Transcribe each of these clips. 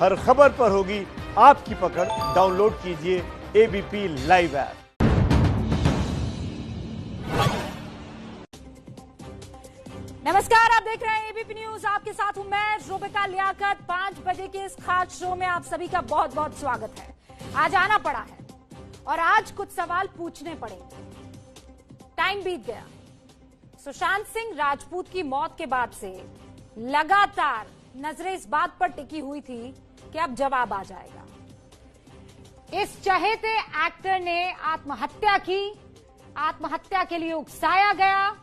हर खबर पर होगी आपकी पकड़। डाउनलोड कीजिए एबीपी लाइव ऐप। नमस्कार, आप देख रहे हैं एबीपी न्यूज। आपके साथ हूं मैं रुबिका लियाकत। 5 बजे के इस खास शो में आप सभी का बहुत बहुत स्वागत है। आज आना पड़ा है और आज कुछ सवाल पूछने पड़ेंगे। टाइम बीत गया। सुशांत सिंह राजपूत की मौत के बाद से लगातार नजरें इस बात पर टिकी हुई थी कि अब जवाब आ जाएगा। इस चहेते एक्टर ने आत्महत्या की, आत्महत्या के लिए उकसाया गया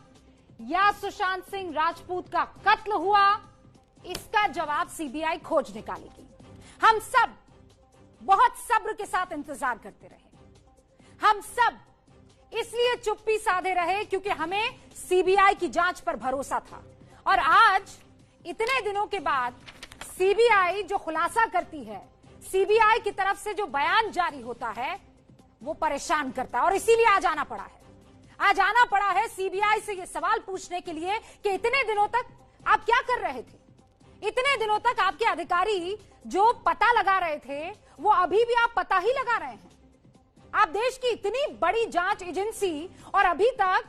या सुशांत सिंह राजपूत का कत्ल हुआ, इसका जवाब सीबीआई खोज निकालेगी। हम सब बहुत सब्र के साथ इंतजार करते रहे। हम सब इसलिए चुप्पी साधे रहे क्योंकि हमें सीबीआई की जांच पर भरोसा था। और आज इतने दिनों के बाद सीबीआई जो खुलासा करती है, सीबीआई की तरफ से जो बयान जारी होता है, वो परेशान करता है। और इसीलिए आज आना पड़ा है। आज आना पड़ा है सीबीआई से ये सवाल पूछने के लिए कि इतने दिनों तक आप क्या कर रहे थे। इतने दिनों तक आपके अधिकारी जो पता लगा रहे थे, वो अभी भी आप पता ही लगा रहे हैं। आप देश की इतनी बड़ी जांच एजेंसी और अभी तक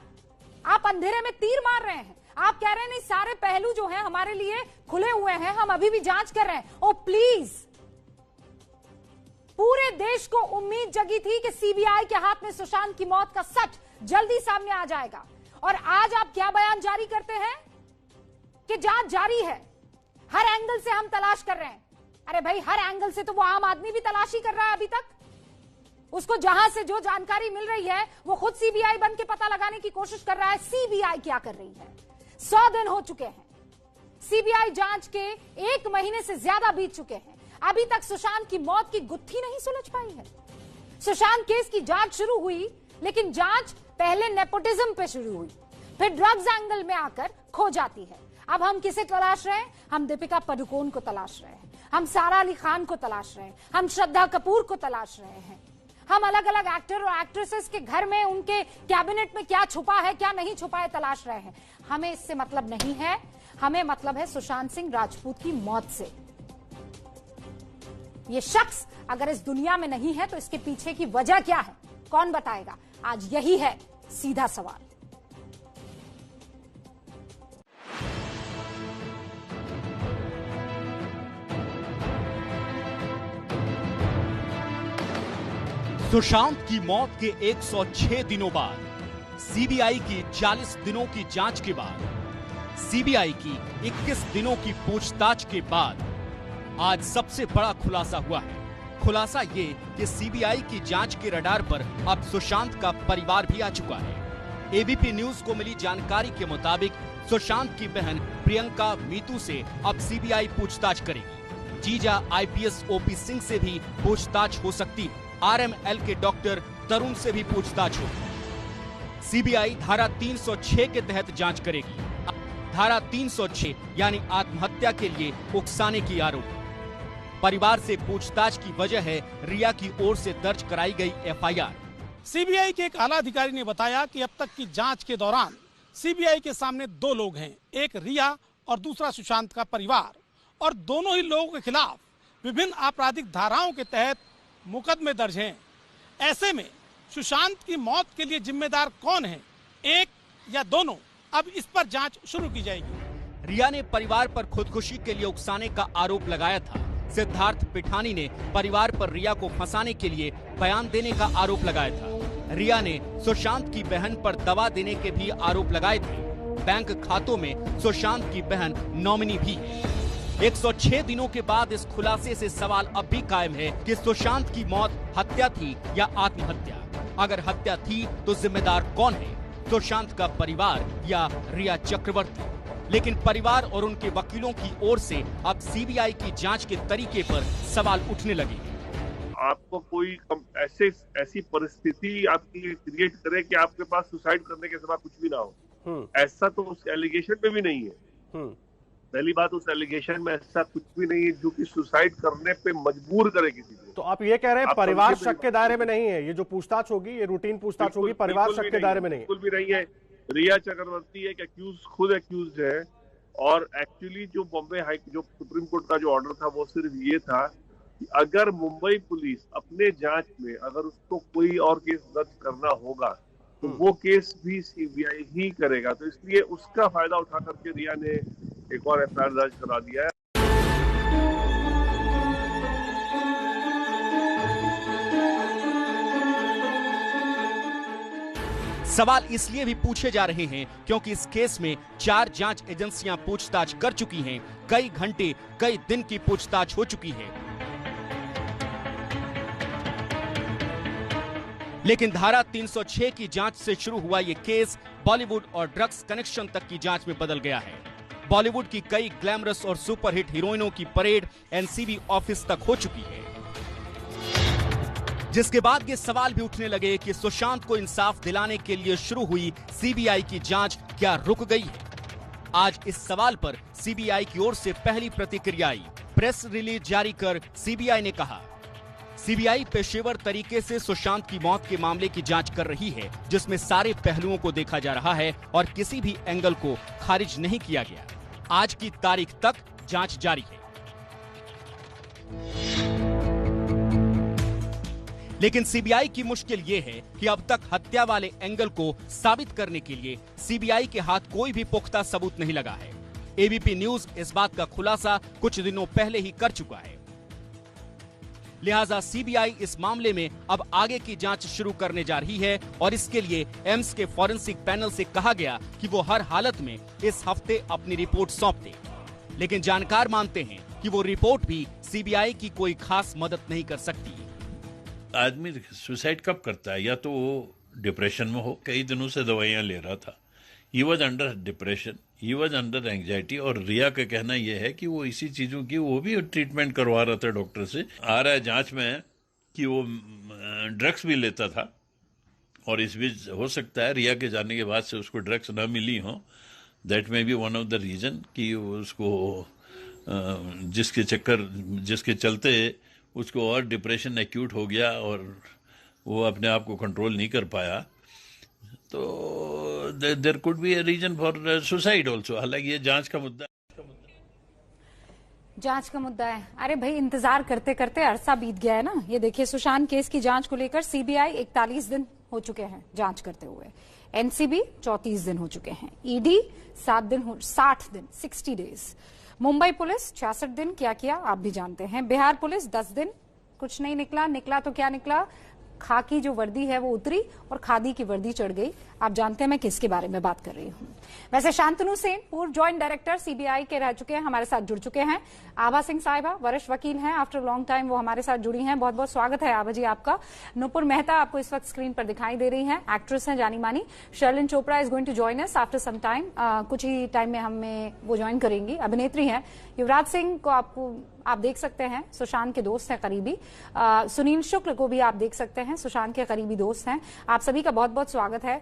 आप अंधेरे में तीर मार रहे हैं। आप कह रहे हैं नहीं, सारे पहलू जो हैं हमारे लिए खुले हुए हैं, हम अभी भी जांच कर रहे हैं। ओ प्लीज, पूरे देश को उम्मीद जगी थी कि सीबीआई के हाथ में सुशांत की मौत का सच जल्दी सामने आ जाएगा। और आज आप क्या बयान जारी करते हैं कि जांच जारी है, हर एंगल से हम तलाश कर रहे हैं। अरे भाई, हर एंगल से तो वो आम आदमी भी तलाशी कर रहा है अभी तक। उसको जहां से जो जानकारी मिल रही है वो खुद सीबीआई बन के पता लगाने की कोशिश कर रहा है। सीबीआई क्या कर रही है? 100 दिन हो चुके हैं, सीबीआई जांच के 1 महीने से ज्यादा बीत चुके हैं। अभी तक सुशांत की मौत की गुत्थी नहीं सुलझ पाई है। सुशांत केस की जांच शुरू हुई, लेकिन जांच पहले नेपोटिज्म पे शुरू हुई, फिर ड्रग्स एंगल में आकर खो जाती है। अब हम किसे तलाश रहे हैं? हम दीपिका पादुकोण को तलाश रहे हैं, हम सारा अली खान को तलाश रहे हैं, हम श्रद्धा कपूर को तलाश रहे हैं। हम अलग अलग एक्टर और एक्ट्रेसेस के घर में, उनके कैबिनेट में क्या छुपा है क्या नहीं छुपा है तलाश रहे हैं। हमें इससे मतलब नहीं है। हमें मतलब है सुशांत सिंह राजपूत की मौत से। ये शख्स अगर इस दुनिया में नहीं है तो इसके पीछे की वजह क्या है, कौन बताएगा? आज यही है सीधा सवाल। सुशांत की मौत के 106 दिनों बाद, सीबीआई की 40 दिनों की जांच के बाद, सीबीआई की 21 दिनों की पूछताछ के बाद आज सबसे बड़ा खुलासा हुआ है। खुलासा ये कि सीबीआई की जांच के रडार पर अब सुशांत का परिवार भी आ चुका है। एबीपी न्यूज को मिली जानकारी के मुताबिक सुशांत की बहन प्रियंका मीतू से अब सीबीआई पूछताछ करेगी। जीजा आईपीएस ओपी सिंह से भी पूछताछ हो सकती है। आरएमएल के डॉक्टर तरुण से भी पूछताछ होगी। सीबीआई धारा 306 के तहत जांच करेगी। धारा 306 यानी आत्महत्या के लिए उकसाने की आरोप। परिवार से पूछताछ की वजह है रिया की ओर से दर्ज कराई गई एफआईआर। सीबीआई के एक आला अधिकारी ने बताया कि अब तक की जांच के दौरान सीबीआई के सामने 2 लोग हैं, एक रिया और दूसरा सुशांत का परिवार, और दोनों ही लोगों के खिलाफ विभिन्न आपराधिक धाराओं के तहत मुकदमे दर्ज हैं। ऐसे में सुशांत की मौत के लिए जिम्मेदार कौन है, एक या दोनों? अब इस पर जांच शुरू की जाएगी। रिया ने परिवार पर खुदकुशी के लिए उकसाने का आरोप लगाया था। सिद्धार्थ पिठानी ने परिवार पर रिया को फंसाने के लिए बयान देने का आरोप लगाया था। रिया ने सुशांत की बहन पर दवा देने के भी आरोप लगाए थे। बैंक खातों में सुशांत की बहन नॉमिनी भी है। 106 दिनों के बाद इस खुलासे से सवाल अब भी कायम है कि सुशांत की मौत हत्या थी या आत्महत्या। अगर हत्या थी तो जिम्मेदार कौन है, सुशांत का परिवार या रिया चक्रवर्ती? लेकिन परिवार और उनके वकीलों की ओर से अब सीबीआई की जांच के तरीके पर सवाल उठने लगे। आपको कोई ऐसी परिस्थिति आपकी क्रिएट करे कि आपके पास सुसाइड करने के सिवा कुछ भी ना हो, ऐसा तो उस एलिगेशन में भी नहीं है। पहली बात, उस एलिगेशन में ऐसा कुछ भी नहीं है जो कि सुसाइड करने पे मजबूर करे किसी को। तो आप ये कह रहे हैं परिवार शक के दायरे में नहीं है? ये जो पूछताछ होगी, ये रूटीन पूछताछ होगी, परिवार शक के दायरे में नहीं है? बिल्कुल भी नहीं है। रिया चक्रवर्ती एक खुद एक्यूज है और एक्चुअली जो जो सुप्रीम कोर्ट का जो ऑर्डर था वो सिर्फ ये था कि अगर मुंबई पुलिस अपने जांच में अगर उसको कोई और केस दर्ज करना होगा तो वो केस भी सीबीआई ही करेगा, तो इसलिए उसका फायदा उठा करके रिया ने एक और एफआईआर दर्ज करा दिया है। सवाल इसलिए भी पूछे जा रहे हैं क्योंकि इस केस में 4 जांच एजेंसियां पूछताछ कर चुकी हैं, कई घंटे कई दिन की पूछताछ हो चुकी है। लेकिन धारा 306 की जांच से शुरू हुआ ये केस बॉलीवुड और ड्रग्स कनेक्शन तक की जांच में बदल गया है। बॉलीवुड की कई ग्लैमरस और सुपरहिट हीरोइनों की परेड एनसीबी ऑफिस तक हो चुकी है, जिसके बाद ये सवाल भी उठने लगे कि सुशांत को इंसाफ दिलाने के लिए शुरू हुई सीबीआई की जांच क्या रुक गई है। आज इस सवाल पर सीबीआई की ओर से पहली प्रतिक्रिया आई। प्रेस रिलीज जारी कर सीबीआई ने कहा, सीबीआई पेशेवर तरीके से सुशांत की मौत के मामले की जांच कर रही है, जिसमें सारे पहलुओं को देखा जा रहा है और किसी भी एंगल को खारिज नहीं किया गया। आज की तारीख तक जांच जारी है। लेकिन सीबीआई की मुश्किल ये है कि अब तक हत्या वाले एंगल को साबित करने के लिए सीबीआई के हाथ कोई भी पुख्ता सबूत नहीं लगा है। एबीपी न्यूज इस बात का खुलासा कुछ दिनों पहले ही कर चुका है। लिहाजा सीबीआई इस मामले में अब आगे की जांच शुरू करने जा रही है और इसके लिए एम्स के फॉरेंसिक पैनल से कहा गया कि वो हर हालत में इस हफ्ते अपनी रिपोर्ट सौंप दे। लेकिन जानकार मानते हैं कि वो रिपोर्ट भी सीबीआई की कोई खास मदद नहीं कर सकती। आदमी सुसाइड कब करता है? या तो वो डिप्रेशन में हो, कई दिनों से दवाइयां ले रहा था, he was under depression, he was under anxiety, और रिया का कहना यह है कि वो इसी चीजों की वो भी ट्रीटमेंट करवा रहा था डॉक्टर से। आ रहा है जांच में कि वो ड्रग्स भी लेता था, और इस बीच हो सकता है रिया के जाने के बाद से उसको ड्रग्स न मिली हो। That may be one of the reason कि उसको जिसके चलते उसको और डिप्रेशन एक्यूट हो गया और वो अपने आप को कंट्रोल नहीं कर पाया। तो there could be a reason for suicide also. हालांकि ये जांच का मुद्दा है। अरे भाई, इंतजार करते करते अरसा बीत गया है ना। ये देखिए, सुशांत केस की जांच को लेकर सीबीआई 41 दिन हो चुके हैं जांच करते हुए, एनसीबी 34 दिन हो चुके हैं, ईडी 60 दिन 60 डेज, मुंबई पुलिस 66 दिन। क्या किया आप भी जानते हैं। बिहार पुलिस 10 दिन, कुछ नहीं निकला तो क्या निकला, खाकी जो वर्दी है वो उतरी और खादी की वर्दी चढ़ गई। आप जानते हैं मैं किसके बारे में बात कर रही हूं। वैसे शांतनु सेन पूर्व ज्वाइंट डायरेक्टर सीबीआई के रह चुके हैं, हमारे साथ जुड़ चुके हैं। आभा सिंह साहिबा वरिष्ठ वकील हैं, आफ्टर लॉन्ग टाइम वो हमारे साथ जुड़ी हैं। बहुत बहुत स्वागत है आभा जी आपका। नुपुर मेहता आपको इस वक्त स्क्रीन पर दिखाई दे रही हैं, एक्ट्रेस हैं जानी मानी। Sherlyn Chopra is going to join us after some time, कुछ ही टाइम में हमें वो ज्वाइन करेंगी, अभिनेत्री हैं। युवराज सिंह को आप देख सकते हैं, सुशांत के दोस्त हैं करीबी। सुनील शुक्ल को भी आप देख सकते हैं, सुशांत के करीबी दोस्त हैं। आप सभी का बहुत बहुत स्वागत है।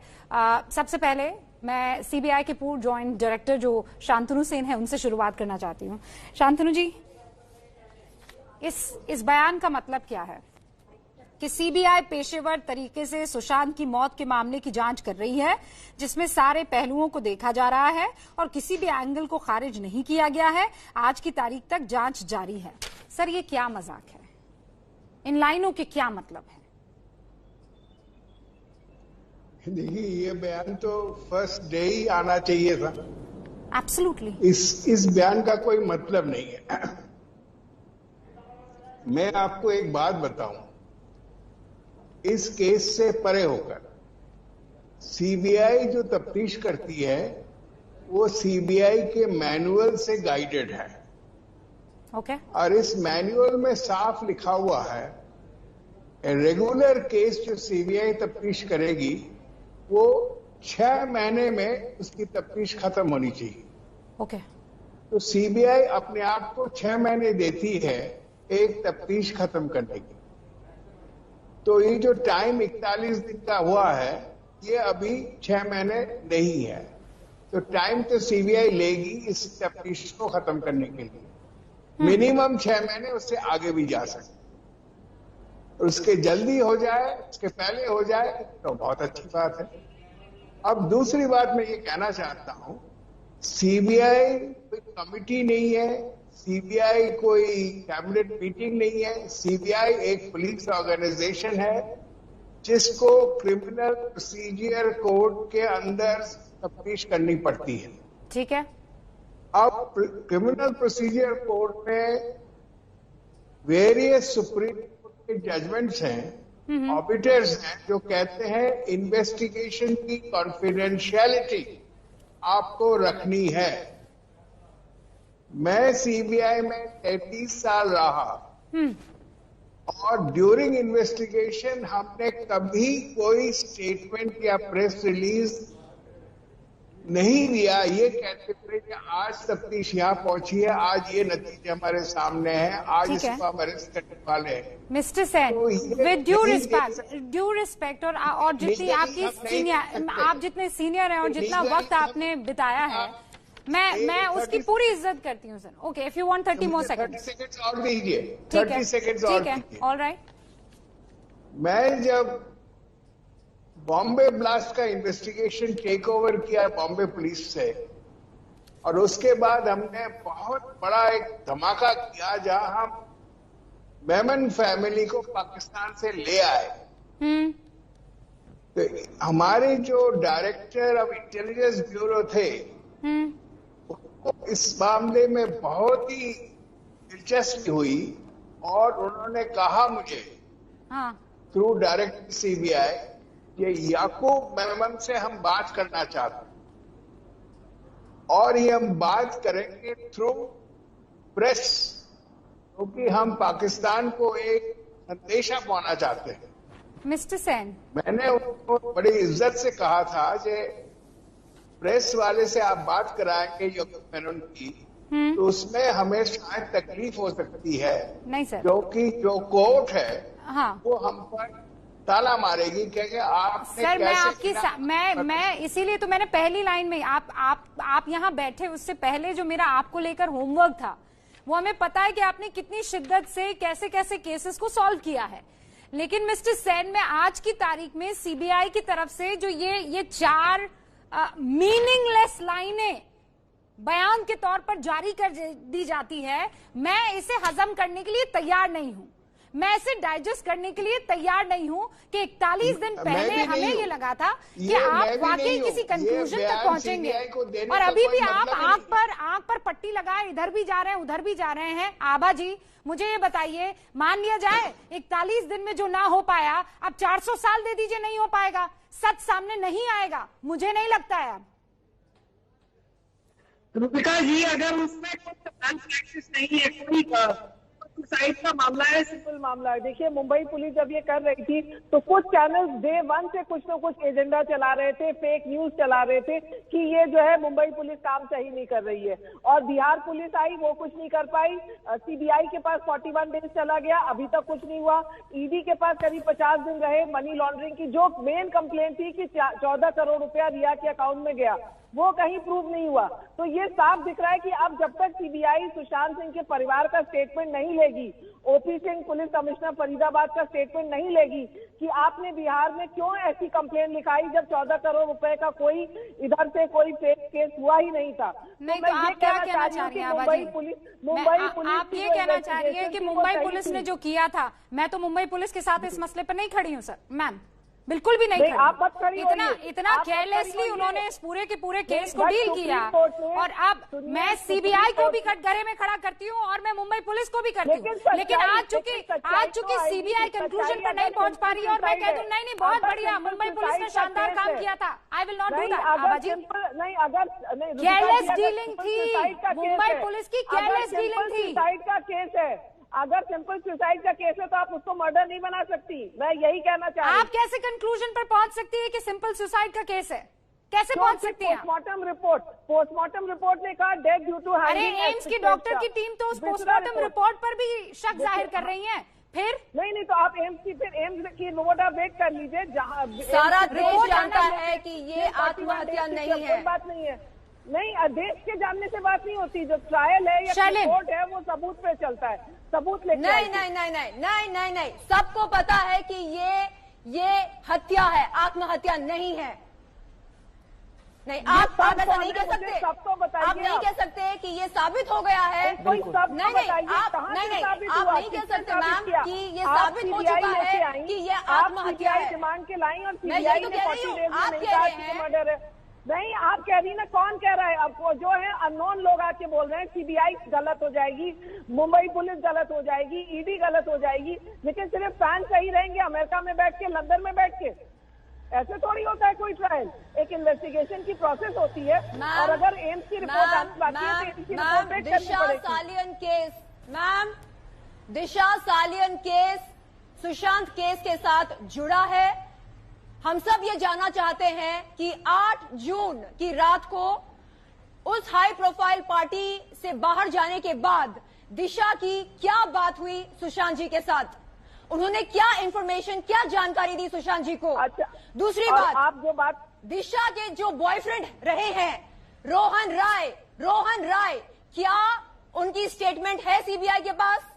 सबसे पहले मैं सीबीआई के पूर्व ज्वाइंट डायरेक्टर जो शांतनु सेन है उनसे शुरुआत करना चाहती हूं। शांतनु जी, इस बयान का मतलब क्या है कि सीबीआई पेशेवर तरीके से सुशांत की मौत के मामले की जांच कर रही है, जिसमें सारे पहलुओं को देखा जा रहा है और किसी भी एंगल को खारिज नहीं किया गया है। आज की तारीख तक जांच जारी है। सर, ये क्या मजाक है? इन लाइनों के क्या मतलब है? देखिए, ये बयान तो फर्स्ट डे ही आना चाहिए था। एब्सोल्युटली। इस बयान का कोई मतलब नहीं है। मैं आपको एक बात बताऊं, इस केस से परे होकर सीबीआई जो तफ्तीश करती है वो सीबीआई के मैनुअल से गाइडेड है। ओके। और इस मैनुअल में साफ लिखा हुआ है, रेगुलर केस जो सीबीआई तफ्तीश करेगी वो 6 महीने में उसकी तफ्तीश खत्म होनी चाहिए। ओके। तो सीबीआई अपने आप को 6 महीने देती है एक तफ्तीश खत्म करने की। तो ये जो टाइम 41 दिन का हुआ है, ये अभी 6 महीने नहीं है। तो टाइम तो सीबीआई लेगी इस तफ्तीश को खत्म करने के लिए। मिनिमम 6 महीने, उससे आगे भी जा सकते। उसके जल्दी हो जाए, उसके पहले हो जाए तो बहुत अच्छी बात है। अब दूसरी बात मैं ये कहना चाहता हूं, सीबीआई कोई कमिटी नहीं है, सीबीआई कोई कैबिनेट मीटिंग नहीं है। सीबीआई एक पुलिस ऑर्गेनाइजेशन है जिसको क्रिमिनल प्रोसीजर कोड के अंदर तफ्तीश करनी पड़ती है। ठीक है। अब क्रिमिनल प्रोसीजर कोड में वेरियस सुप्रीम कोर्ट के जजमेंट्स हैं, ऑडिटर्स हैं, जो कहते हैं इन्वेस्टिगेशन की कॉन्फिडेंशियलिटी आपको रखनी है। मैं सीबीआई में 33 साल रहा और ड्यूरिंग इन्वेस्टिगेशन हमने कभी कोई स्टेटमेंट या प्रेस रिलीज नहीं दिया ये कहते हुए कि आज तफ्तीश यहाँ पहुंची है, आज ये नतीजे हमारे सामने हैं, आज इसको हम अरेस्ट करने वाले हैं। Mister Sen, with due respect और जितनी आपकी सीनियर, आप जितने सीनियर हैं और जितना वक्त आपने बिताया है, मैं उसकी पूरी इज्जत करती हूँ sir. Okay, if you want 30 more seconds और दीजिए, 30 सेकंड्स और दीजिए। All right. मैं जब बॉम्बे ब्लास्ट का इन्वेस्टिगेशन टेक ओवर किया बॉम्बे पुलिस से, और उसके बाद हमने बहुत बड़ा एक धमाका किया जहां हम मेमन फैमिली को पाकिस्तान से ले आए। तो हमारे जो डायरेक्टर ऑफ इंटेलिजेंस ब्यूरो थे उनको इस मामले में बहुत ही दिलचस्पी हुई और उन्होंने कहा मुझे थ्रू डायरेक्टर सीबीआई ये याकूब मेमन से हम बात करना चाहते हैं और ये हम बात करेंगे थ्रू प्रेस, क्योंकि हम पाकिस्तान को एक संदेशा पहुंचाना चाहते हैं। मिस्टर सेन, मैंने उनको बड़ी इज्जत से कहा था कि प्रेस वाले से आप बात कराएंगे याकूब मेमन की, तो उसमें हमें शायद तकलीफ हो सकती है। नहीं सर, क्योंकि जो कोर्ट है वो हम पर ताला मारेगी, क्योंकि आप सर मैं आपकी मैं इसीलिए तो मैंने पहली लाइन में आप यहाँ बैठे उससे पहले जो मेरा आपको लेकर होमवर्क था वो हमें पता है कि आपने कितनी शिद्दत से कैसे कैसे केसेस को सॉल्व किया है। लेकिन मिस्टर सेन, में आज की तारीख में सीबीआई की तरफ से जो ये 4 मीनिंगलेस लाइनें बयान के तौर पर जारी कर दी जाती है, मैं इसे हजम करने के लिए तैयार नहीं हूं। मैं इसे डाइजेस्ट करने के लिए तैयार नहीं हूं कि 41 दिन पहले हमें ये लगा था कि आप वाकई किसी कंक्लूजन तक पहुंचेंगे और अभी भी आप आंख पर पट्टी लगाए इधर भी जा रहे हैं उधर भी जा रहे हैं। आभा जी, मुझे ये बताइए, मान लिया जाए 41 दिन में जो ना हो पाया, अब 400 साल दे दीजिए, नहीं हो पाएगा, सच सामने नहीं आएगा, मुझे नहीं लगता है। रूपिका जी, अगर उसमें कोई प्रैक्टिस नहीं है, कोई सुसाइड का मामला है, सिंपल मामला है। देखिए, मुंबई पुलिस जब ये कर रही थी तो कुछ चैनल्स डे 1 से कुछ ना कुछ एजेंडा चला रहे थे, फेक न्यूज चला रहे थे कि ये जो है मुंबई पुलिस काम सही नहीं कर रही है। और बिहार पुलिस आई, वो कुछ नहीं कर पाई। सीबीआई के पास 41 डेज चला गया, अभी तक कुछ नहीं हुआ। ईडी के पास करीब 50 दिन रहे। मनी लॉन्ड्रिंग की जो मेन कंप्लेंट थी कि 14 करोड़ रुपया रिया के अकाउंट में गया, वो कहीं प्रूव नहीं हुआ। तो ये साफ दिख रहा है कि अब जब तक सीबीआई सुशांत सिंह के परिवार का स्टेटमेंट नहीं लेगी, OP Singh police commissioner Faridabad का स्टेटमेंट नहीं लेगी कि आपने बिहार में क्यों ऐसी कंप्लेन लिखाई जब 14 करोड़ रुपए का कोई इधर से कोई फेक केस हुआ ही नहीं था। नहीं, तो आप क्या कहना चाह रही हैं मुंबई पुलिस? आप ये कहना चाह रही है कि मुंबई पुलिस ने जो किया था, मैं तो मुंबई पुलिस के साथ इस मसले पर नहीं खड़ी हूँ सर, मैम, बिल्कुल भी नहीं, आप मत खड़ी इतना केयरलेसली उन्होंने इस पूरे के पूरे केस को डील किया। और अब मैं सीबीआई को भी कटघरे में खड़ा करती हूँ और मैं मुंबई पुलिस को भी करती हूँ, लेकिन आज चूंकि सीबीआई कंक्लूजन पर नहीं पहुंच पा रही है और मैं कह दूं नहीं बहुत बढ़िया, मुंबई पुलिस ने शानदार काम किया था, I will not do that. Abha ji, नहीं, अगर केयरलेस डीलिंग थी मुंबई पुलिस की, केयरलेस डीलिंग थी। सुसाइड का केस है, अगर सिंपल सुसाइड का केस है तो आप उसको मर्डर नहीं बना सकती। मैं यही कहना चाह रही हूँ। आप कैसे कंक्लूजन पर पहुंच सकती है कि सिंपल सुसाइड का केस है? कैसे पहुंच सकती है? पोस्टमार्टम रिपोर्ट ने कहा डेथ ड्यू टू हैंगिंग। अरे एम्स की डॉक्टर की टीम तो उस पोस्टमार्टम रिपोर्ट पर भी शक जाहिर कर रही है। फिर नहीं तो आप एम्स की रिपोर्ट आप वेट कर लीजिए, जहाँ सारा देश जानता है कि ये आत्महत्या नहीं है। बात नहीं है, नहीं, देश के जानने से बात नहीं होती। जो ट्रायल है या रिपोर्ट है वो सबूत पे चलता है, सबूत लेके नहीं, सबको पता है कि ये हत्या है, आत्महत्या नहीं है। नहीं, आप ऐसा नहीं कह सकते। सबको बताइए, आप नहीं कह सकते कि ये साबित हो गया है। कोई सब नहीं नहीं, आप नहीं कह सकते मैम कि ये साबित हो चुका है कि ये आत्महत्या है। डिमांड के लाई और मैं यही तो कह रही हूँ, आप कह रहे हैं मर्डर है। नहीं, आप कह रही ना, कौन कह रहा है? अब वो जो है अननोन लोग आके बोल रहे हैं सीबीआई गलत हो जाएगी, मुंबई पुलिस गलत हो जाएगी, ईडी गलत हो जाएगी, लेकिन सिर्फ फैन सही रहेंगे अमेरिका में बैठ के, लंदन में बैठ के? ऐसे थोड़ी होता है कोई ट्रायल। एक इन्वेस्टिगेशन की प्रोसेस होती है, और अगर एम्स की रिपोर्ट आने बाकी है तो एम्स की रिपोर्ट वेट करनी पड़ेगी। सालियन केस, मैम, दिशा सालियन केस सुशांत केस के साथ जुड़ा है। हम सब ये जानना चाहते हैं कि 8 जून की रात को उस हाई प्रोफाइल पार्टी से बाहर जाने के बाद दिशा की क्या बात हुई सुशांत जी के साथ? उन्होंने क्या इंफॉर्मेशन, क्या जानकारी दी सुशांत जी को? अच्छा, दूसरी बात, आप जो बात, दिशा के जो बॉयफ्रेंड रहे हैं रोहन राय, क्या उनकी स्टेटमेंट है सीबीआई के पास?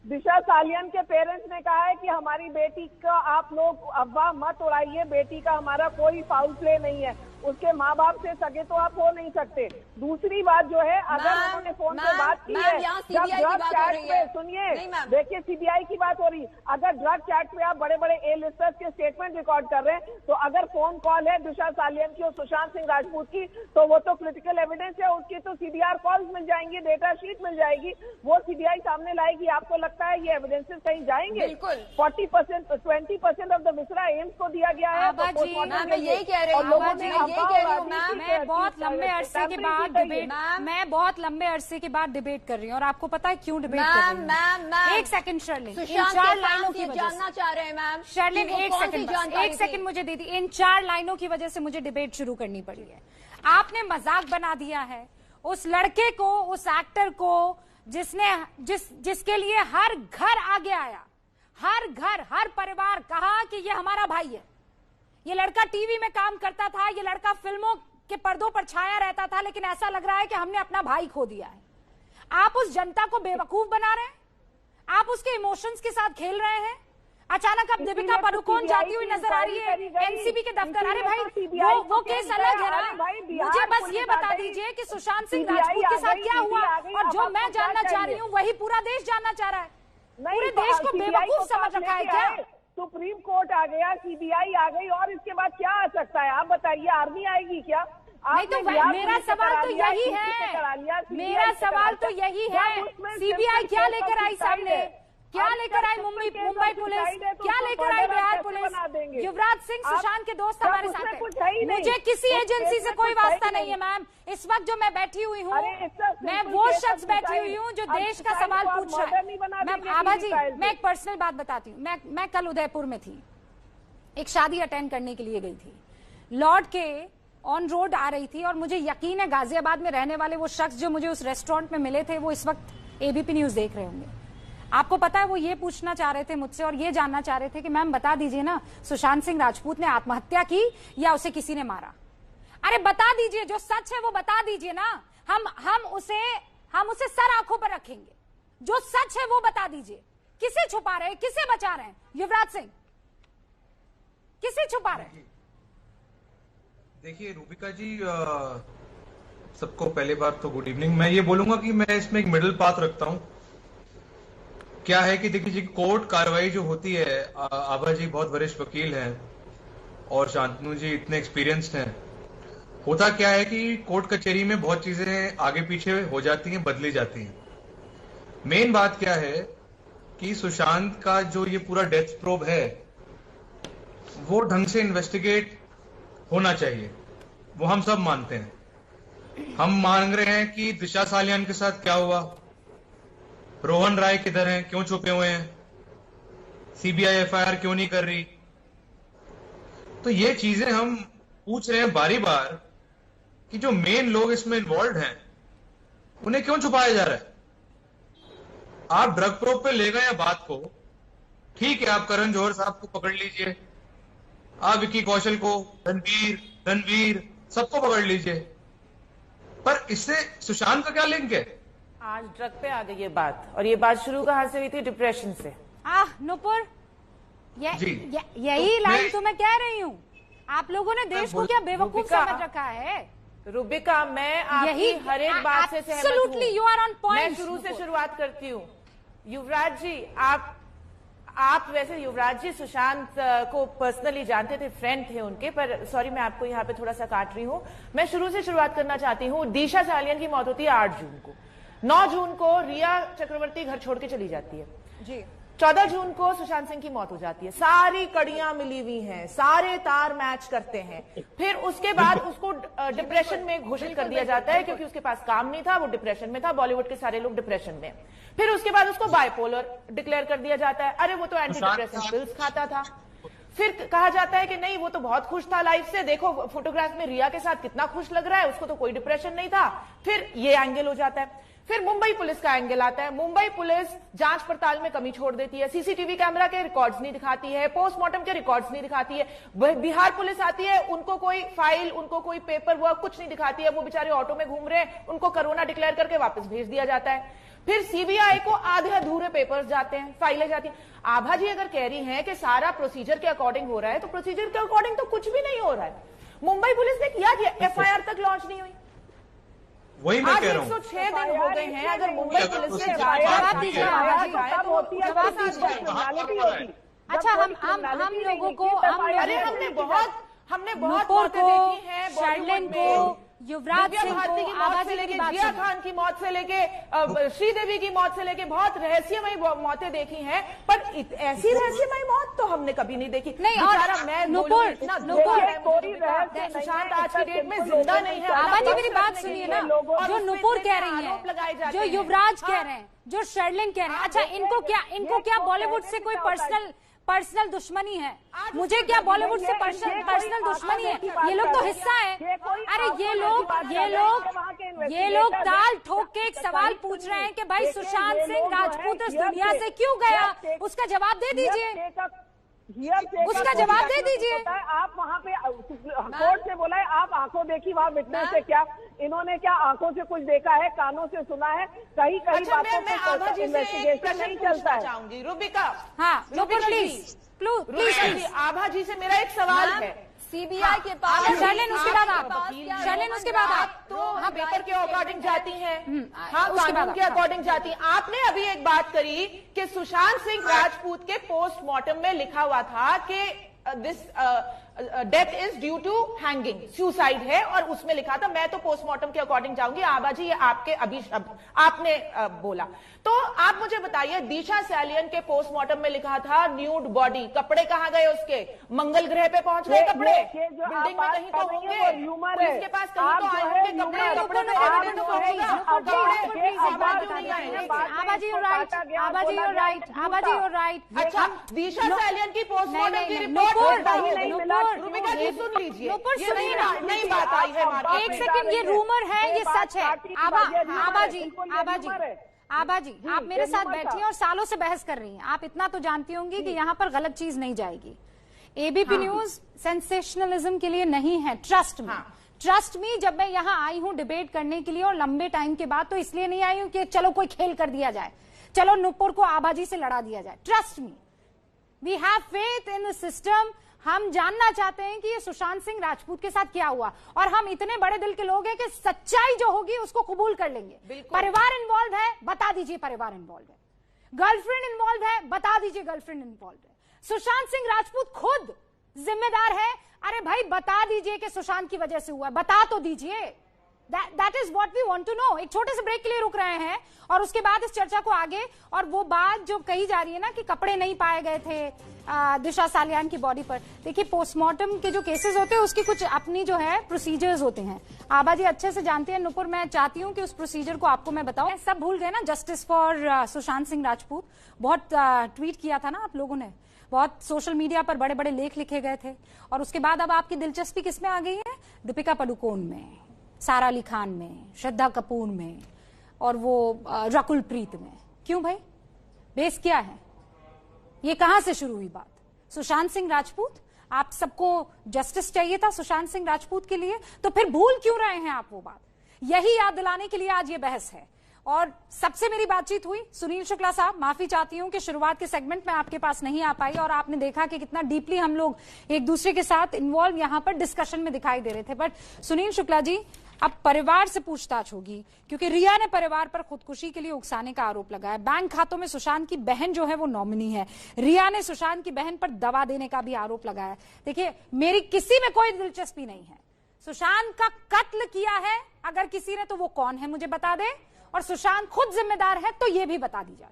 दिशा सालियन के पेरेंट्स ने कहा है कि हमारी बेटी का आप लोग अफवाह मत उड़ाइए, बेटी का हमारा कोई फाउल प्ले नहीं है, उसके माँ बाप से सगे तो आप हो नहीं सकते। दूसरी बात जो है, अगर उन्होंने फोन पे बात की है, जब ड्रग चैट पे, सुनिए, देखिए सीबीआई की बात हो रही, अगर ड्रग चैट पे आप बड़े बड़े ए लिस्टर्स के स्टेटमेंट रिकॉर्ड कर रहे हैं, तो अगर फोन कॉल है दिशा सालियन की और सुशांत सिंह राजपूत की, तो वो तो क्रिटिकल एविडेंस है, उसकी तो सीडीआर कॉल्स मिल जाएंगी, डेटा शीट मिल जाएगी, वो सीबीआई सामने लाएगी। आपको लगता है ये एविडेंसेस कहीं जाएंगे? 40%, 20% ऑफ द मिश्रा एम्स को दिया गया है। मैं यही कह रही हूँ, मैं बहुत लंबे अरसे के बाद डिबेट कर रही हूँ, और आपको पता है क्यों डिबेट कर रही हूँ? एक सेकंड शर्लिन, इन 4 लाइनों की वजह जानना चाह रहे हैं मैम। शर्लिन एक सेकंड मुझे दे दी। इन 4 लाइनों की वजह से मुझे डिबेट शुरू करनी पड़ी है। आपने मजाक बना दिया है उस लड़के को, उस एक्टर को, जिसके लिए हर घर आगे आया, हर घर, हर परिवार कहा कि ये हमारा भाई है, ये लड़का टीवी में काम करता था, ये लड़का फिल्मों के पर्दों पर छाया रहता था, लेकिन ऐसा लग रहा है कि हमने अपना भाई खो दिया है। आप उस जनता को बेवकूफ बना रहे हैं, आप उसके इमोशंस के साथ खेल रहे हैं। अचानक अब दीपिका पादुकोण जाती हुई नजर आ रही है एनसीबी के दफ्तर। अरे भाई, वो केस अलग है ना। मुझे बस ये बता दीजिए कि सुशांत सिंह राजपूत के साथ क्या हुआ, और जो मैं जानना चाह रही हूँ वही पूरा देश जानना चाह रहा है। पूरे देश को बेवकूफ समझ रखा है क्या? सुप्रीम कोर्ट आ गया, सीबीआई आ गई, और इसके बाद क्या आ सकता है? आप बताइए, आर्मी आएगी क्या? नहीं तो मेरा सवाल तो यही है, मेरा सवाल तो यही है, सीबीआई क्या लेकर आई सामने? क्या लेकर आई मुंबई पुलिस? क्या लेकर आई बिहार पुलिस? युवराज सिंह सुशांत के दोस्त हमारे साथ हैं। मुझे किसी एजेंसी से कोई वास्ता नहीं है मैम। इस वक्त जो मैं बैठी हुई हूँ, मैं वो शख्स बैठी हुई हूँ जो देश का सवाल पूछ रहा है। मैम आभा जी, मैं एक पर्सनल बात बताती हूँ। मैं कल उदयपुर में थी, एक शादी अटेंड करने के लिए गई थी, लौट के ऑन रोड आ रही थी, और मुझे यकीन है गाजियाबाद में रहने वाले वो शख्स जो मुझे उस रेस्टोरेंट में मिले थे, वो इस वक्त एबीपी न्यूज देख रहे होंगे। आपको पता है वो ये पूछना चाह रहे थे मुझसे, और ये जानना चाह रहे थे कि मैम बता दीजिए ना, सुशांत सिंह राजपूत ने आत्महत्या की या उसे किसी ने मारा? अरे बता दीजिए, जो सच है वो बता दीजिए ना। हम उसे सर आंखों पर रखेंगे। जो सच है वो बता दीजिए। किसे छुपा रहे हैं, किसे बचा रहे हैं? युवराज सिंह, किसे छुपा रहे हैं? देखिए रूबिका जी, सबको पहले बार तो गुड इवनिंग। मैं ये बोलूंगा कि मैं इसमें एक मिडिल पाथ रखता हूं। क्या है कि देखिए जी, कोर्ट कार्रवाई जो होती है, आभा जी बहुत वरिष्ठ वकील हैं और शांतनु जी इतने एक्सपीरियंस्ड हैं। होता क्या है कि कोर्ट कचहरी में बहुत चीजें आगे पीछे हो जाती हैं, बदली जाती हैं। मेन बात क्या है कि सुशांत का जो ये पूरा डेथ प्रोब है वो ढंग से इन्वेस्टिगेट होना चाहिए, वो हम सब मानते हैं। हम मान रहे हैं कि दिशा सालियान के साथ क्या हुआ, रोहन राय किधर हैं, क्यों छुपे हुए हैं, सीबीआई एफआईआर क्यों नहीं कर रही। तो ये चीजें हम पूछ रहे हैं बारी बार कि जो मेन लोग इसमें इन्वॉल्व हैं उन्हें क्यों छुपाया जा रहा है। आप ड्रग प्रोब पे ले गए बात को, ठीक है, आप करण जौहर साहब को पकड़ लीजिए, आप विक्की कौशल को, रणवीर सबको पकड़ लीजिए, पर इससे सुशांत का क्या लिंक है? आज ड्रग पे आ गई ये बात, और ये बात शुरू कहां से हुई थी? डिप्रेशन से। नुपुर, यही लाइन तो मैं कह रही हूँ। आप लोगों ने देश को क्या बेवकूफ समझ रखा है? रूबिका, मैं आपकी हर एक बात से सहमत हूँ। Absolutely, you are on point. मैं शुरू से शुरुआत करती हूँ। युवराज जी, आप वैसे युवराज जी सुशांत को पर्सनली जानते थे, फ्रेंड थे उनके, पर सॉरी मैं आपको यहाँ पे थोड़ा सा काट रही हूँ। मैं शुरू से शुरुआत करना चाहती हूँ। दिशा सालियन की मौत होती है 8 जून को। 9 जून को रिया चक्रवर्ती घर छोड़ के चली जाती है जी। 14 जून को सुशांत सिंह की मौत हो जाती है। सारी कड़ियां मिली हुई हैं, सारे तार मैच करते हैं। फिर उसके बाद उसको डिप्रेशन में घोषित कर दिया जाता है क्योंकि उसके पास काम नहीं था, वो डिप्रेशन में था। बॉलीवुड के सारे लोग डिप्रेशन में। फिर उसके बाद उसको बाइपोलर डिक्लेयर कर दिया जाता है। अरे वो तो एंटी डिप्रेशन पिल्स खाता था। फिर कहा जाता है कि नहीं, वो तो बहुत खुश था लाइफ से, देखो फोटोग्राफ में रिया के साथ कितना खुश लग रहा है, उसको तो कोई डिप्रेशन नहीं था। फिर ये एंगल हो जाता है। फिर मुंबई पुलिस का एंगल आता है। मुंबई पुलिस जांच पड़ताल में कमी छोड़ देती है, सीसीटीवी कैमरा के रिकॉर्ड्स नहीं दिखाती है, पोस्टमार्टम के रिकॉर्ड्स नहीं दिखाती है। बिहार पुलिस आती है, उनको कोई फाइल, उनको कोई पेपर वर्क कुछ नहीं दिखाती है। वो बेचारे ऑटो में घूम रहे हैं, उनको कोरोना डिक्लेयर करके वापस भेज दिया जाता है। फिर सीबीआई को आधे अधूरे पेपर्स जाते हैं, फाइलें जाती हैं। आभा जी अगर कह रही हैं कि सारा प्रोसीजर के अकॉर्डिंग हो रहा है, तो प्रोसीजर के अकॉर्डिंग तो कुछ भी नहीं हो रहा है। मुंबई पुलिस ने किया एफआईआर तक लॉन्च नहीं हुई। वही मैं कह रहा हूँ। 106 दिन हो गए हैं। अगर मुंबई पुलिस ने जवाब दीजिए। अच्छा, हम लोगों को हमने बहुत मौतें देखी हैं। शर्लिन को, युवराज सिंह भारती की मौत से लेके, जिया खान की मौत से लेके, श्रीदेवी की मौत से लेके बहुत रहस्यमय मौतें देखी हैं, पर ऐसी रहस्यमय मौत तो हमने कभी नहीं देखी। नहीं, और मैं नुपुर सुशांत आज की डेट में जिंदा नहीं है। आभा जी मेरी बात सुनिए ना, जो नुपुर कह रही है, जो युवराज कह रहे हैं, जो शर्लिन कह रहे हैं, अच्छा इनको क्या बॉलीवुड से कोई पर्सनल दुश्मनी है? मुझे क्या बॉलीवुड से पर्सनल दुश्मनी है? ये लोग तो हिस्सा है। अरे ये लोग ताल ठोक के एक सवाल पूछ रहे हैं कि भाई सुशांत सिंह राजपूत इस दुनिया से क्यों गया? उसका जवाब दे दीजिए, उसका जवाब दे दीजिए। आप वहाँ पे कोर्ट से बोला है, आप आंखों देखी, वहाँ विटनेस से क्या इन्होंने क्या आंखों से कुछ देखा है, कानों से सुना है? कहीं बातों पे इन्वेस्टिगेशन नहीं चलता है। रूबिका, हाँ प्लीज आभा जी से मेरा एक सवाल है। सीबीआई के पास शर्लिन, उसके बाद आप तो हाँ पेपर के अकॉर्डिंग जाती हैं, हाँ कानून के अकॉर्डिंग जाती हैं। आपने अभी एक बात करी कि सुशांत सिंह राजपूत के पोस्टमार्टम में लिखा हुआ था कि this death is due to hanging, suicide है, और उसमें लिखा था। मैं तो पोस्टमार्टम के अकॉर्डिंग जाऊंगी। आभा जी, ये आपके अभी शब्द आपने बोला, तो आप मुझे बताइए, दिशा सालियन के पोस्टमार्टम में लिखा था न्यूड बॉडी, कपड़े कहाँ गए उसके? मंगल ग्रह पे पहुंच गए कपड़े? बिल्डिंग में कहीं तो होंगे, पुलिस के पास कहीं तो आए होंगे कपड़े। अच्छा, दिशा सालियन की पोस्टमार्टम की रिपोर्ट रूबिका जी सुन लीजिए, नई बात आई है। एक सेकंड, ये रूमर है, ये सच है? आभा जी आप मेरे साथ बैठी हैं और सालों से बहस कर रही हैं। आप इतना तो जानती होंगी कि यहाँ पर गलत चीज नहीं जाएगी। एबीपी न्यूज सेंसेशनलिज्म के लिए नहीं है, ट्रस्ट मी। जब मैं यहाँ आई हूँ डिबेट करने के लिए और लंबे टाइम के बाद, तो इसलिए नहीं आई हूँ कि चलो कोई खेल कर दिया जाए, चलो नुपुर को आभा जी से लड़ा दिया जाए। Trust me, we have faith in the system. हम जानना चाहते हैं कि ये सुशांत सिंह राजपूत के साथ क्या हुआ, और हम इतने बड़े दिल के लोग हैं कि सच्चाई जो होगी उसको कबूल कर लेंगे। परिवार इन्वॉल्व है, बता दीजिए परिवार इन्वॉल्व है। गर्लफ्रेंड इन्वॉल्व है, बता दीजिए गर्लफ्रेंड इन्वॉल्व है। सुशांत सिंह राजपूत खुद जिम्मेदार है, अरे भाई बता दीजिए कि सुशांत की वजह से हुआ, बता तो दीजिए। That is what we want to know। एक छोटे से ब्रेक के लिए रुक रहे हैं और उसके बाद इस चर्चा को आगे, और वो बात जो कही जा रही है ना कि कपड़े नहीं पाए गए थे दिशा सालियान की बॉडी पर। देखिए, पोस्टमार्टम के जो केसेस होते हैं उसकी कुछ अपनी जो है प्रोसीजर्स होते हैं। आभा जी अच्छे से जानते हैं। नुपुर, मैं चाहती हूँ कि उस प्रोसीजर को आपको मैं बताऊं। सब भूल गए ना, जस्टिस फॉर सुशांत सिंह राजपूत, बहुत ट्वीट किया था ना आप लोगों ने, बहुत सोशल मीडिया पर बड़े बड़े लेख लिखे गए थे, और उसके बाद अब आपकी दिलचस्पी किसमें आ गई है? दीपिका पादुकोण में, सारा अली खान में, श्रद्धा कपूर में, और वो रकुल प्रीत में। क्यों भाई, बेस क्या है? ये कहां से शुरू हुई बात? सुशांत सिंह राजपूत, आप सबको जस्टिस चाहिए था सुशांत सिंह राजपूत के लिए, तो फिर भूल क्यों रहे हैं आप वो बात? यही याद दिलाने के लिए आज ये बहस है। और सबसे मेरी बातचीत हुई। सुनील शुक्ला साहब, माफी चाहती हूं कि शुरुआत के सेगमेंट में आपके पास नहीं आ पाई और आपने देखा कि कितना डीपली हम लोग एक दूसरे के साथ इन्वॉल्व यहां पर डिस्कशन में दिखाई दे रहे थे। बट सुनील शुक्ला जी, अब परिवार से पूछताछ होगी क्योंकि रिया ने परिवार पर खुदकुशी के लिए उकसाने का आरोप लगाया। बैंक खातों में सुशांत की बहन जो है वो नॉमिनी है। रिया ने सुशांत की बहन पर दवा देने का भी आरोप लगाया। देखिए, मेरी किसी में कोई दिलचस्पी नहीं है। सुशांत का कत्ल किया है अगर किसी ने तो वो कौन है मुझे बता दे, और सुशांत खुद जिम्मेदार है तो ये भी बता दी जाए।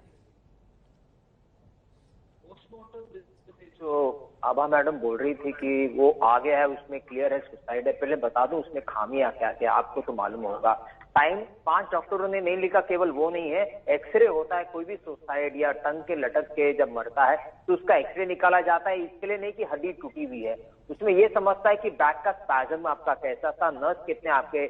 जो आभा मैडम बोल रही थी कि वो आ गया है, उसमें क्लियर है सुसाइड है, पहले बता दो उसमें खामियां क्या क्या, आपको तो मालूम होगा। टाइम 5 डॉक्टरों ने नहीं लिखा, केवल वो नहीं है, एक्सरे होता है। कोई भी सुसाइड या टंग के लटक के जब मरता है तो उसका एक्सरे निकाला जाता है, इसके लिए नहीं कि हड्डी टूटी हुई है। उसमें ये समझता है कि बैक का स्पैज़म आपका कैसा था, नर्व कितने आपके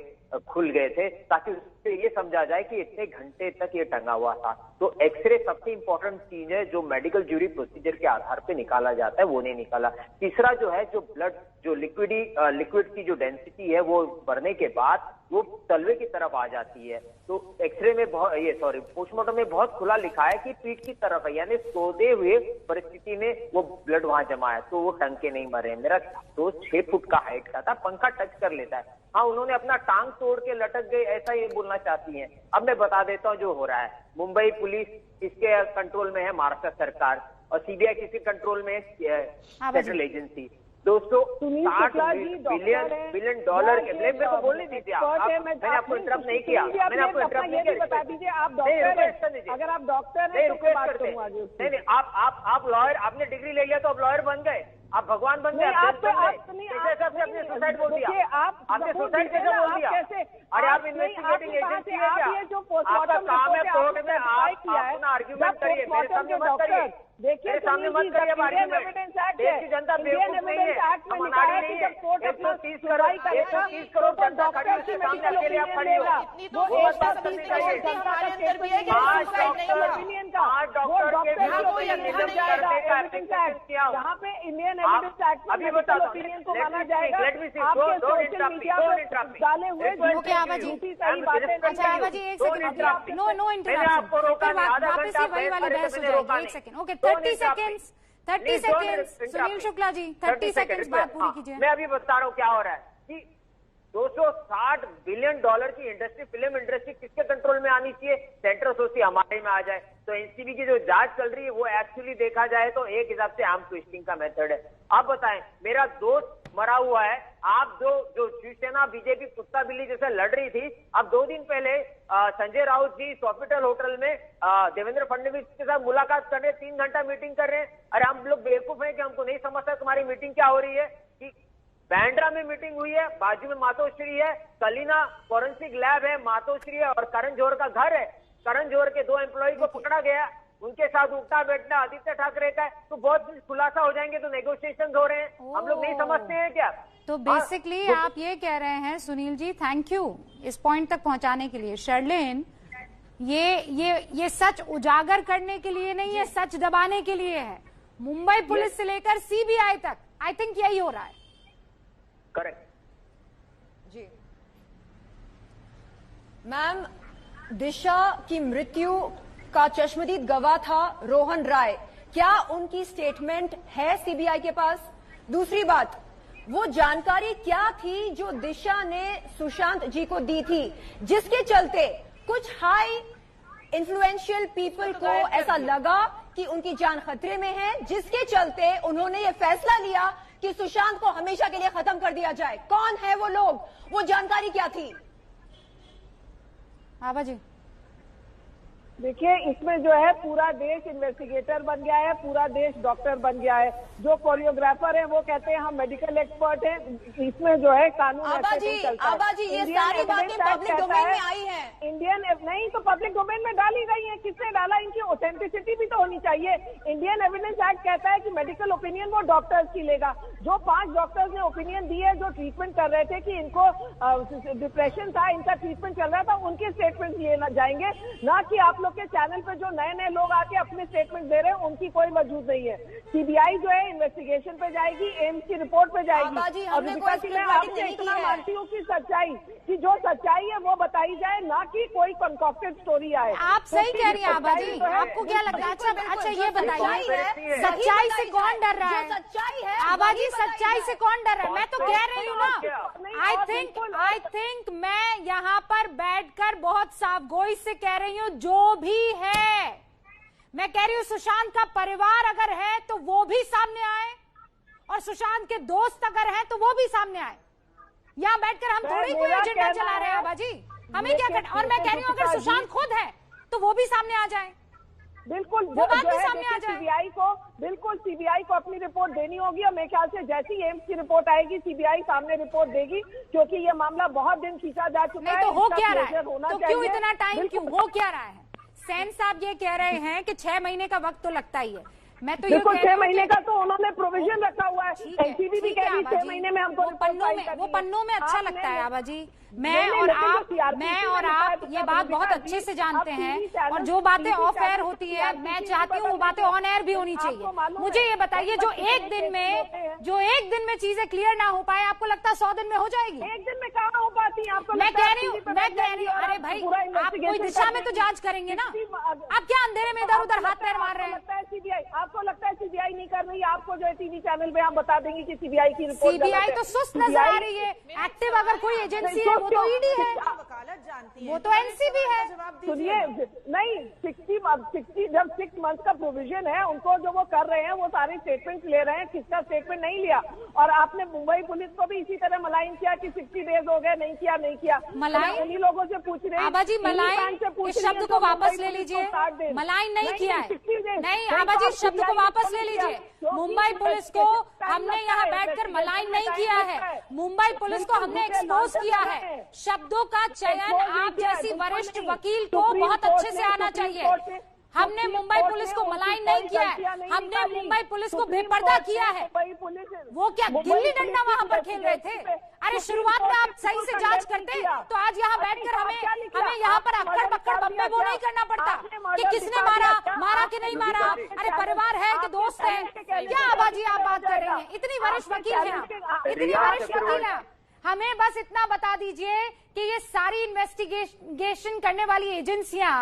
खुल गए थे, ताकि उससे ये समझा जाए कि इतने घंटे तक ये टंगा हुआ था। तो एक्सरे सबसे इंपॉर्टेंट चीज है जो मेडिकल ज्यूरी प्रोसीजर के आधार पे निकाला जाता है, वो नहीं निकाला। तीसरा जो है, जो ब्लड जो लिक्विड की जो डेंसिटी है वो बढ़ने के बाद वो तलवे की तरफ आ जाती है। तो एक्सरे में पोस्टमार्टम में बहुत खुला लिखा है कि पीठ की तरफ है, यानी सोते हुए परिस्थिति में वो ब्लड वहां जमा है, तो वो टंग के नहीं मरे। मेरा दोस्त 6 फुट का हाइट का था, पंखा टच कर लेता है। हाँ, उन्होंने अपना टांग तोड़ के लटक गए, ऐसा ये बोलना चाहती हैं। अब मैं बता देता हूँ जो हो रहा है। मुंबई पुलिस इसके कंट्रोल में है, महाराष्ट्र सरकार, और सीबीआई किसी कंट्रोल में है, सेंट्रल एजेंसी। दोस्तों, $60 बिलियन के ब्लेम मेरे को बोलने दीजिए। मैंने आपको इंटरप्ट नहीं किया, मैंने आपको इंटरप्ट नहीं किया। बता दीजिए, आप डॉक्टर हैं, अगर आप डॉक्टर हैं तो बात करूंगा। नहीं, आप लॉयर, आपने डिग्री ले लिया तो आप लॉयर बन गए, आप भगवान बन गए। आपने सुसाइड बोल दिया, आपने सुसाइड कैसे बोल दिया? अरे आप इन्वेस्टिगेटिंग एजेंसी है क्या? आपका काम है कोर्ट में आप अपना आर्ग्यूमेंट करिए, मेरे सामने मत करिए। देखिए, सामने मत करिए आर्ग्यूमेंट। देश की जनता बेवकूफ नहीं है, हम अनाड़ी नहीं है। 130 करोड़ जनता खड़ी है, उसके सामने अकेले आप खड़ी हो, वो बात करनी चाहिए। 5 डॉक्टर के जहाँ पे इंडियन एविडेंस एक्ट में मेडिकल ओपिनियन को माना जाएगा, आपके सोशल मीडिया पर डाले हुए झूठी सही बातें। अच्छा आभा जी, एक सेकंड, नो इंटरप्शन, वापस से वही वाली बहस हो जाएगी। एक second, okay, 30 seconds Sunil Shukla ji, 30 seconds बात पूरी कीजिए। मैं अभी बता रहा हूँ क्या हो रहा है कि $260 बिलियन की इंडस्ट्री, फिल्म इंडस्ट्री किसके कंट्रोल में आनी चाहिए? सेंट्रल अथॉरिटी हमारे में आ जाए। तो एनसीबी की जो जांच चल रही है वो एक्चुअली देखा जाए तो एक हिसाब से आर्म ट्विस्टिंग का मेथड है। आप बताएं, मेरा दोस्त मरा हुआ है, आप जो शिवसेना बीजेपी कुत्ता बिल्ली जैसे लड़ रही थी, अब 2 दिन पहले संजय राउत जी सॉफिटल होटल में देवेंद्र फडणवीस के साथ मुलाकात कर रहे, 3 घंटा मीटिंग कर रहे हैं। अरे हम लोग बेवकूफ हैं कि हमको नहीं समझता तुम्हारी मीटिंग क्या हो रही है? कि बैंड्रा में मीटिंग हुई है, बाजू में मातोश्री है, कलीना फॉरेंसिक लैब है, मातोश्री है, और करण जौहर का घर है। करण जौहर के 2 एम्प्लॉय को पकड़ा गया, उनके साथ उठना बैठना आदित्य ठाकरे का है। तो बहुत खुलासा हो जाएंगे, तो नेगोशिएशन हो रहे हैं, हम लोग नहीं समझते हैं क्या? तो बेसिकली आप ये कह रहे हैं सुनील जी, थैंक यू इस पॉइंट तक पहुंचाने के लिए। शर्लिन, ये सच उजागर करने के लिए नहीं है, सच दबाने के लिए है। मुंबई पुलिस से लेकर सीबीआई तक, आई थिंक यही हो रहा है। करेक्ट जी मैम, दिशा की मृत्यु का चश्मदीद गवाह था रोहन राय, क्या उनकी स्टेटमेंट है सीबीआई के पास? दूसरी बात, वो जानकारी क्या थी जो दिशा ने सुशांत जी को दी थी, जिसके चलते कुछ हाई इन्फ्लुएंशियल पीपल को ऐसा लगा कि उनकी जान खतरे में है, जिसके चलते उन्होंने ये फैसला लिया कि सुशांत को हमेशा के लिए खत्म कर दिया जाए? कौन है वो लोग, वो जानकारी क्या थी? आभा जी, देखिए, इसमें जो है पूरा देश इन्वेस्टिगेटर बन गया है, पूरा देश डॉक्टर बन गया है। जो कोरियोग्राफर है वो कहते हैं हम मेडिकल एक्सपर्ट हैं। इसमें जो है कानून ऐसे नहीं चलता है। आभा जी, ये सारी बातें पब्लिक डोमेन में आई हैं। इंडियन नहीं तो पब्लिक डोमेन में डाली गई है। किसने डाला? इनकी ऑथेंटिसिटी भी तो होनी चाहिए। इंडियन एविडेंस एक्ट कहता है कि मेडिकल ओपिनियन वो डॉक्टर्स की लेगा। जो 5 डॉक्टर्स ने ओपिनियन दी है, जो ट्रीटमेंट कर रहे थे कि इनको डिप्रेशन था, इनका ट्रीटमेंट चल रहा था, उनके स्टेटमेंट लिए जाएंगे, ना कि आप लोग के चैनल पे जो नए नए लोग आके अपने स्टेटमेंट दे रहे हैं उनकी कोई वजूद नहीं है। सीबीआई जो है इन्वेस्टिगेशन पे जाएगी, एम्स की रिपोर्ट पे जाएगी। और रूबिका जी, मैं आपसे इतना मानती हूँ कि सच्चाई की जो सच्चाई है वो बताई जाए, ना कि कोई कंकॉक्टेड स्टोरी आए। आप सही कह रही हैं आबा जी, आपको क्या लगता है? अच्छा ये बताइए, सच्चाई से कौन डर रहा है? सच्चाई है आबा जी, सच्चाई से कौन डर रहा है? मैं तो कह रही हूँ ना, आई थिंक मैं यहाँ पर बैठकर बहुत साफगोई से कह रही हूँ, जो भी है, मैं कह रही हूँ सुशांत का परिवार अगर है तो वो भी सामने आए, और सुशांत के दोस्त अगर हैं तो वो भी सामने आए। यहाँ बैठकर हम थोड़ी कोई एजेंडा चला रहे हैं आबा जी, हमें क्या करना। और मैं कह रही हूँ अगर सुशांत खुद है तो वो भी सामने आ जाए, बिल्कुल वो बात भी सामने आ जाए। सीबीआई को अपनी रिपोर्ट देनी होगी, और मेरे ख्याल से जैसी एम्स की रिपोर्ट आएगी सीबीआई सामने रिपोर्ट देगी, क्योंकि ये मामला बहुत दिन खींचा जा चुका है। तो हो क्या रहा है? तो क्यों इतना टाइम, क्यों हो क्या रहा है? सेन साहब ये कह रहे हैं कि 6 महीने का वक्त तो लगता ही है। मैं तो बिल्कुल 6 महीने का तो उन्होंने प्रोविजन रखा हुआ है। एनसीबी भी कह रही 6 महीने में हमको वो पन्नों में अच्छा लगता है आबा जी। मैं और आप ये बात बहुत अच्छे से जानते हैं, और जो बातें ऑफ एयर होती है मैं चाहती हूँ वो बातें ऑन एयर भी होनी चाहिए। मुझे ये बताइए, जो एक दिन में चीजें क्लियर ना हो पाए, आपको लगता है 100 दिन में हो जाएगी? एक दिन में कहाँ हो पाती है? आपको मैं कह रही हूँ अरे भाई, आप कोई दिशा में तो जांच करेंगे ना, आप क्या अंधेरे में इधर उधर हाथ पैर मार रहे हैं? आपको लगता है सीबीआई नहीं कर रही? आपको जो है टीवी चैनल पे आप बता देंगे कि सीबीआई की रिपोर्ट, सीबीआई तो सुस्त नजर आ रही है। एक्टिव अगर कोई एजेंसी है वो तो ईडी है, वो तो एनसीबी है। सुनिए, नहीं 60 जब 6 मंथ का प्रोविजन है, उनको जो वो कर रहे हैं वो सारे स्टेटमेंट ले रहे हैं, किसका स्टेटमेंट नहीं लिया। और आपने मुंबई पुलिस को भी इसी तरह मलाइन किया कि 60 डेज हो गए, नहीं किया। मलाइन उन्हीं लोगों से पूछ रहे हैं। आबा जी, मलाइन इस शब्द को वापस ले लीजिए। मलाइन नहीं किया है, नहीं आबा जी, शब्द को वापस ले लीजिए। मुंबई पुलिस को हमने यहाँ बैठकर मलाइन नहीं किया है, मुंबई पुलिस को हमने एक्सपोज किया है। शब्दों का चयन आप जैसी वरिष्ठ वकील को बहुत अच्छे से आना चाहिए। हमने मुंबई पुलिस को मलाइन नहीं किया है, हमने मुंबई पुलिस को बेपर्दा किया है। वो क्या गिल्ली डंडा वहां पर खेल रहे थे? अरे शुरुआत में आप सही से जांच करते तो आज यहाँ बैठकर हमें यहाँ पर अक्कड़ बक्कड़ बम्बे वो नहीं करना पड़ता कि किसने मारा कि नहीं मारा, अरे परिवार है कि दोस्त है, क्या आबाजी आप बात कर रही हैं? इतनी वरिष्ठ वकील है, इतनी वरिष्ठ वकील है। हमें बस इतना बता दीजिए कि ये सारी इन्वेस्टिगेशन करने वाली एजेंसियां,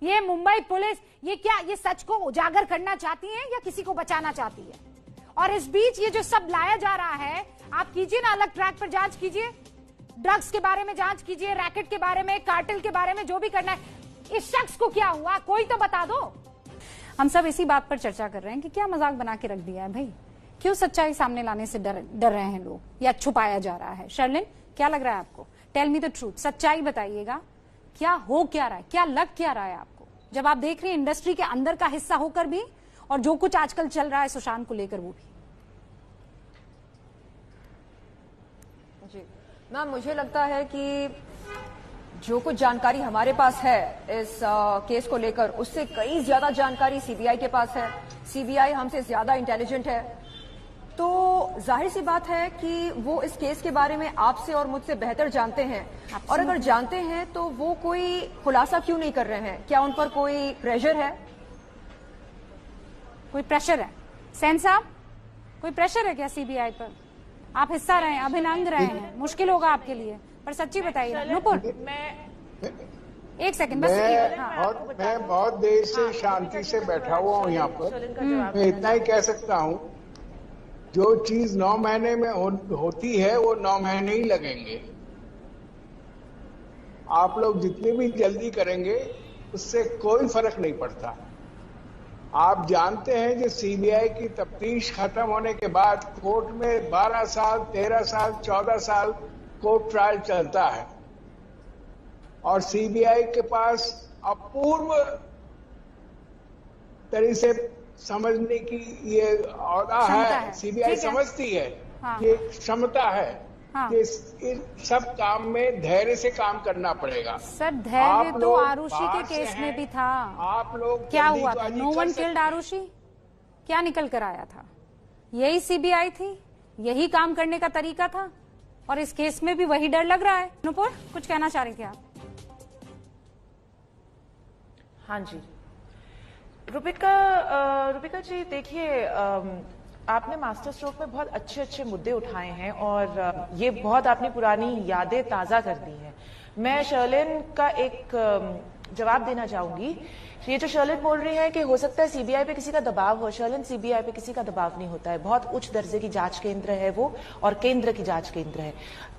ये मुंबई पुलिस, ये क्या ये सच को उजागर करना चाहती हैं या किसी को बचाना चाहती है? और इस बीच ये जो सब लाया जा रहा है, आप कीजिए ना, अलग ट्रैक पर जांच कीजिए, ड्रग्स के बारे में जांच कीजिए, रैकेट के बारे में, कार्टेल के बारे में, जो भी करना है। इस शख्स को क्या हुआ, कोई तो बता दो। हम सब इसी बात पर चर्चा कर रहे हैं कि क्या मजाक बना के रख दिया है भाई, क्यों सच्चाई सामने लाने से डर रहे हैं लोग, या छुपाया जा रहा है? शर्लिन, क्या लग रहा है आपको? टेल मी द ट्रूथ, सच्चाई बताइएगा, क्या हो क्या रहा है, क्या लग क्या रहा है आपको, जब आप देख रहे हैं इंडस्ट्री के अंदर का हिस्सा होकर भी, और जो कुछ आजकल चल रहा है सुशांत को लेकर वो भी? जी मैम, मुझे लगता है कि जो कुछ जानकारी हमारे पास है इस केस को लेकर, उससे कई ज्यादा जानकारी सीबीआई के पास है। सीबीआई हमसे ज्यादा इंटेलिजेंट है, तो जाहिर सी बात है कि वो इस केस के बारे में आपसे और मुझसे बेहतर जानते हैं। और अगर जानते हैं तो वो कोई खुलासा क्यों नहीं कर रहे हैं? क्या उन पर कोई प्रेशर है? कोई प्रेशर है सेन साहब? कोई प्रेशर है क्या सीबीआई पर? आप हिस्सा रहे हैं, अभिनंदन रहे हैं, मुश्किल होगा आपके लिए, पर सच्ची बताइए। नुपुर, एक सेकंड बस। मैं बहुत देर से शांति से बैठा हुआ हूँ यहाँ पर। मैं इतना ही कह सकता हूँ, जो चीज 9 महीने में होती है वो 9 महीने ही लगेंगे। आप लोग जितनी भी जल्दी करेंगे उससे कोई फर्क नहीं पड़ता। आप जानते हैं कि सीबीआई की तफ्तीश खत्म होने के बाद कोर्ट में 12 साल, 13 साल, 14 साल कोर्ट ट्रायल चलता है, और सीबीआई के पास अपूर्व तरीके से समझने की ये औदा है। सीबीआई समझती है कि क्षमता है हाँ। कि इन सब काम में धैर्य से काम करना पड़ेगा। सर धैर्य तो आरुषि के केस में भी था। आप लोग क्या हुआ था? नो वन किल्ड आरुषि, क्या निकल कर आया था? यही सीबीआई थी, यही काम करने का तरीका था, और इस केस में भी वही डर लग रहा है। नुपुर, कुछ कहना चाह रहे थे आप? हाँ जी, रूबिका जी, देखिए आपने मास्टर स्ट्रोक में बहुत अच्छे अच्छे मुद्दे उठाए हैं और ये बहुत आपने पुरानी यादें ताज़ा कर दी हैं। मैं शर्लिन का एक जवाब देना चाहूंगी। ये जो शर्लिन बोल रही है कि हो सकता है सीबीआई पे किसी का दबाव हो, शर्लिन सीबीआई पे किसी का दबाव नहीं होता है। बहुत उच्च दर्जे की जांच केंद्र है वो, और केंद्र की जांच केंद्र है।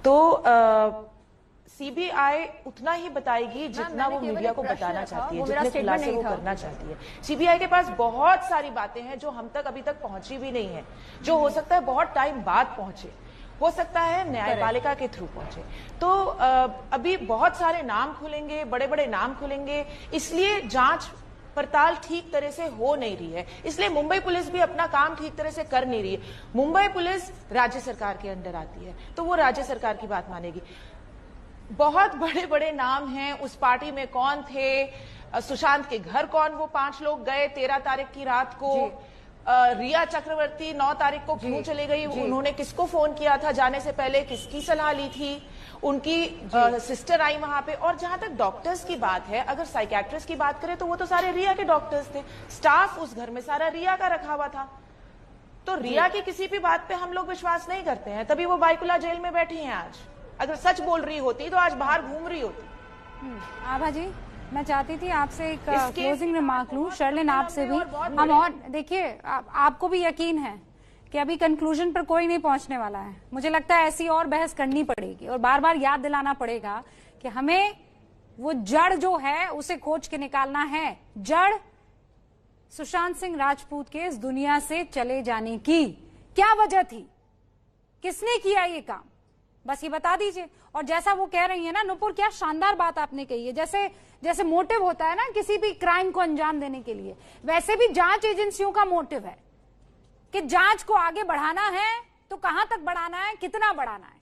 तो सीबीआई उतना ही बताएगी जितना वो मीडिया को बताना चाहती है, जितने खुलासे वो करना चाहती है। सीबीआई के पास बहुत सारी बातें हैं जो हम तक अभी तक पहुंची भी नहीं है, जो हो सकता है बहुत टाइम बाद पहुंचे, हो सकता है न्यायपालिका के थ्रू पहुंचे। तो अभी बहुत सारे नाम खुलेंगे, बड़े बड़े नाम खुलेंगे, इसलिए जांच पड़ताल ठीक तरह से हो नहीं रही है। इसलिए मुंबई पुलिस भी अपना काम ठीक तरह से कर नहीं रही है। मुंबई पुलिस राज्य सरकार के अंडर आती है, तो वो राज्य सरकार की बात मानेगी। बहुत बड़े बड़े नाम हैं। उस पार्टी में कौन थे, सुशांत के घर कौन वो 5 लोग गए 13 तारीख की रात को, रिया चक्रवर्ती 9 तारीख को क्यों चले गई, उन्होंने किसको फोन किया था जाने से पहले, किसकी सलाह ली थी, उनकी सिस्टर आई वहां पे। और जहां तक डॉक्टर्स की बात है, अगर साइकियाट्रिस्ट की बात करें तो वो तो सारे रिया के डॉक्टर्स थे। स्टाफ उस घर में सारा रिया का रखा हुआ था। तो रिया की किसी भी बात पे हम लोग विश्वास नहीं करते हैं, तभी वो बाइकुला जेल में बैठी हैं आज। अगर सच बोल रही होती तो आज बाहर घूम रही होती। आभा जी, मैं चाहती थी आपसे एक क्लोजिंग रिमार्क लूं। शर्लिन, आपसे भी हम, और देखिए आपको भी यकीन है कि अभी कंक्लूजन पर कोई नहीं पहुंचने वाला है। मुझे लगता है ऐसी और बहस करनी पड़ेगी और बार बार याद दिलाना पड़ेगा कि हमें वो जड़ जो है उसे खोज के निकालना है। जड़ सुशांत सिंह राजपूत के इस दुनिया से चले जाने की क्या वजह थी, किसने किया ये काम, बस ये बता दीजिए। और जैसा वो कह रही है ना नुपुर, क्या शानदार बात आपने कही है। जैसे मोटिव होता है ना किसी भी क्राइम को अंजाम देने के लिए, वैसे भी जांच एजेंसियों का मोटिव है कि जांच को आगे बढ़ाना है तो कहां तक बढ़ाना है, कितना बढ़ाना है,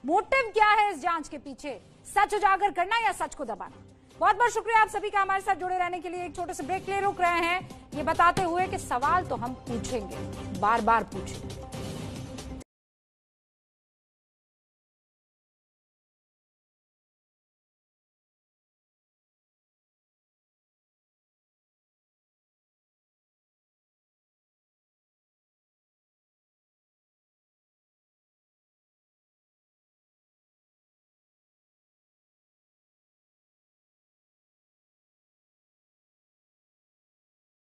मोटिव क्या है इस जांच के पीछे, सच उजागर करना या सच को दबाना। बहुत बहुत शुक्रिया आप सभी का हमारे साथ जुड़े रहने के लिए। एक छोटे से ब्रेक ले रुक रहे हैं, ये बताते हुए कि सवाल तो हम पूछेंगे, बार बार पूछेंगे।